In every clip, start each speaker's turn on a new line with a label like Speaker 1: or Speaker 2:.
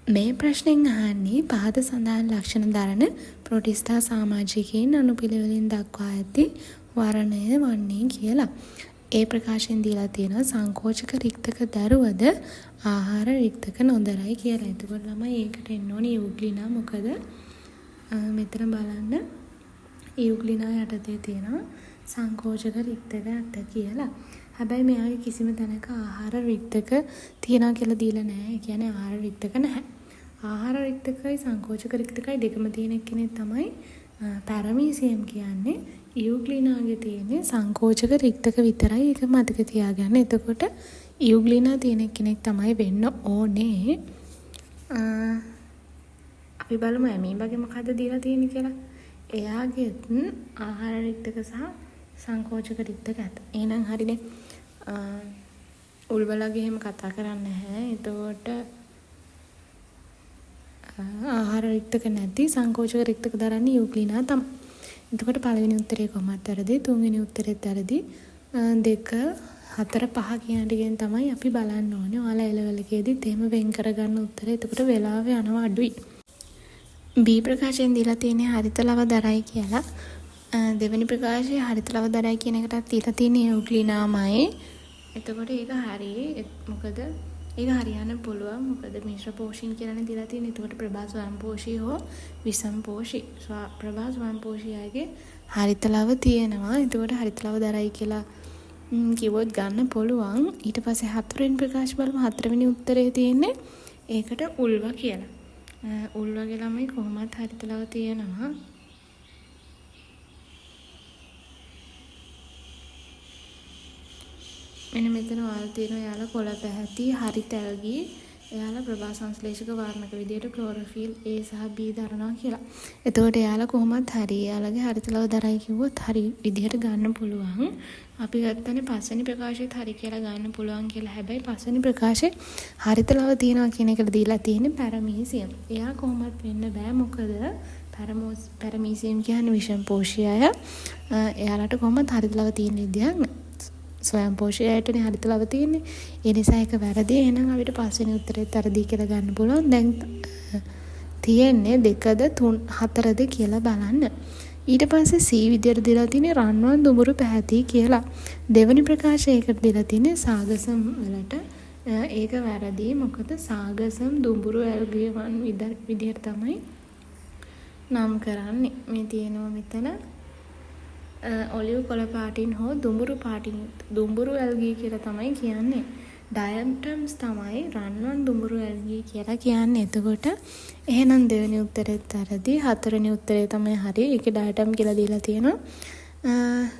Speaker 1: මේ ප්‍රශ්නෙන් අහන්නේ පහත සඳහන් ලක්ෂණ දරන ප්‍රොටිස්ටා සමාජිකයින් අනුපිළිවෙලින් දක්වා ඇති වර්ණය වන්නේ කියලා. ඒ ප්‍රකාශයෙන් දීලා තියෙනවා සංකෝචක රික්තක දරුවද ආහාර රික්තක නොදරයි කියලා. එතකොට ළමයි ඒකට එන්න ඕනේ යුග්ලිනා. මොකද මෙතන බලන්න යුග්ලිනා යටතේ තියෙනවා සංකෝචක රික්තක ඇත කියලා. හැබැයි මෙයාගේ කිසිම තැනක ආහාර රික්තක තියනවා කියලා දීලා නැහැ. ඒ කියන්නේ ආහාර රික්තක නැහැ. ආහාර රික්තකයි සංකෝචක රික්තකයි දෙකම තියෙන කෙනෙක් තමයි පැරමීසියම් කියන්නේ. යුග්ලිනාගේ තියෙන්නේ සංකෝචක රික්තක විතරයි. ඒක මතක තියාගන්න. එතකොට යුග්ලිනා තියෙන කෙනෙක් තමයි වෙන්න ඕනේ. අපි බලමු ඇමීබාගේ මොකද්ද දීලා තියෙන්නේ කියලා. එයාගෙත් ආහාර රික්තක සහ සංකෝචක රික්තක ඇත. එහෙනම් හරිනේ. උල්වලගේ එහෙම කතා කරන්නේ නැහැ. එතකොට ආහාර රික්තක නැති සංකෝචක රික්තක දරන්නේ යුග්ලිනා තමයි. එතකොට පළවෙනි උත්තරේ කොහොමද වැරදි? තුන්වෙනි උත්තරෙත් වැරදි. 2 4 5 කියන ටිකෙන් තමයි අපි බලන්න ඕනේ. ඔයාලා එලවලකේදීත් එහෙම වෙන් කරගන්න උත්තරේ. එතකොට වෙලාව යනවා අඩුයි. B ප්‍රකාශයෙන් දීලා තියෙන්නේ හරිත ලව දරයි කියලා. දෙවෙනි ප්‍රකාශයේ හරිත ලව දරයි කියන එකටත් දීලා තියෙන්නේ යුග්ලිනාමයි. එතකොට ඒක හරියි. මොකද ඒක හරියන්න පුළුවන්. මොකද මිශ්‍ර පෝෂීන් කියලානේ දීලා තියෙන්නේ. එතකොට ප්‍රභා ස්වයංපෝෂී හෝ විසම්පෝෂී. ප්‍රභා ස්වයංපෝෂීයගේ හරිත ලව තියෙනවා. එතකොට හරිත ලව දරයි කියලා කිව්වොත් ගන්න පුළුවන්. ඊට පස්සේ හතරවෙනි ප්‍රකාශ බලමු. හතරවෙනි උත්තරේ තියෙන්නේ ඒකට උල්ව කියලා. උල්වගේ ළමයි කොහොමත් හරිත ලව තියෙනවා. මෙන්න මෙතන වල් තියෙනවා. එයාලා කොළ පැහැති හරිත ඇල්ගී. එයාලා ප්‍රභා සංශ්ලේෂක වර්ණක විදියට ක්ලෝරොෆිල් A සහ B දරනවා කියලා. එතකොට එයාලා කොහොමත් හරි එයාලගේ හරිත ලව දරයි කිව්වොත් හරි විදියට ගන්න පුළුවන්. අපි ගත්තනේ පස්වෙනි ප්‍රකාශයේත් හරි කියලා ගන්න පුළුවන් කියලා. හැබැයි පස්වෙනි ප්‍රකාශයේ හරිත ලව තියනවා කියන එකට දීලා තියෙන්නේ පැරමීසියම්. එයා කොහොමත් වෙන්න බෑ. මොකද පැරමීසියම් කියන්නේ විෂමපෝෂී අය. එයාලට කොහොමත් හරිත ලව තියෙන විදියක් නෑ. ස්වයංපෝෂීයයටනේ හරිත ලව තියෙන්නේ. ඒ නිසා ඒක වැරදි. එහෙනම් අපිට පස්වෙනි උත්තරේත් වැරදි කියලා ගන්න පුළුවන්. දැන් තියෙන්නේ 2ද 4ද කියලා බලන්න. ඊට පස්සේ C විදියට දීලා තියෙන්නේ රන්වන් දුඹුරු පැහැති කියලා. දෙවෙනි ප්‍රකාශයකට දීලා තියෙන්නේ සාගසම් වලට. ඒක වැරදි. මොකද සාගසම් දුඹුරු ඇල්ගියවන් විදියට තමයි නම් කරන්නේ. මේ තියෙනවා මෙතන ඔලිව් කොළ පාටින් හෝ දුඹුරු පාටින් දුඹුරු ඇල්ගී කියලා තමයි කියන්නේ. ඩයටම්ස් තමයි රන්වන් දුඹුරු ඇල්ගී කියලා කියන්නේ. එතකොට එහෙනම් දෙවෙනි උත්තරෙත් වැරදි. හතරවෙනි උත්තරේ තමයි හරි. ඒකේ ඩයටම් කියලා දීලා තියෙනවා.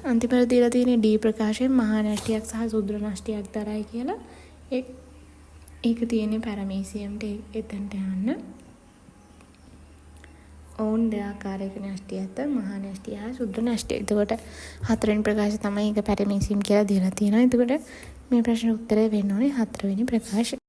Speaker 1: අන්තිමට දීලා තියෙන්නේ D ප්‍රකාශයෙන් මහා නැෂ්ටියක් සහ සුද්‍ර නැෂ්ටියක් දරයි කියලා. ඒක තියෙන්නේ පැරමීසියම්ට එතනට යන්න. ඔවුන් දෙආකාරයක නැෂ්ටි ඇත. මහා නැෂ්ටි හා සුද්‍ර නැෂ්ටි. එතකොට හතරවෙනි ප්‍රකාශය තමයි ඒක පැරමීසියම් කියලා දීලා තියෙනවා. එතකොට මේ ප්‍රශ්න උත්තරේ වෙන්න ඕනේ හතරවෙනි ප්‍රකාශය.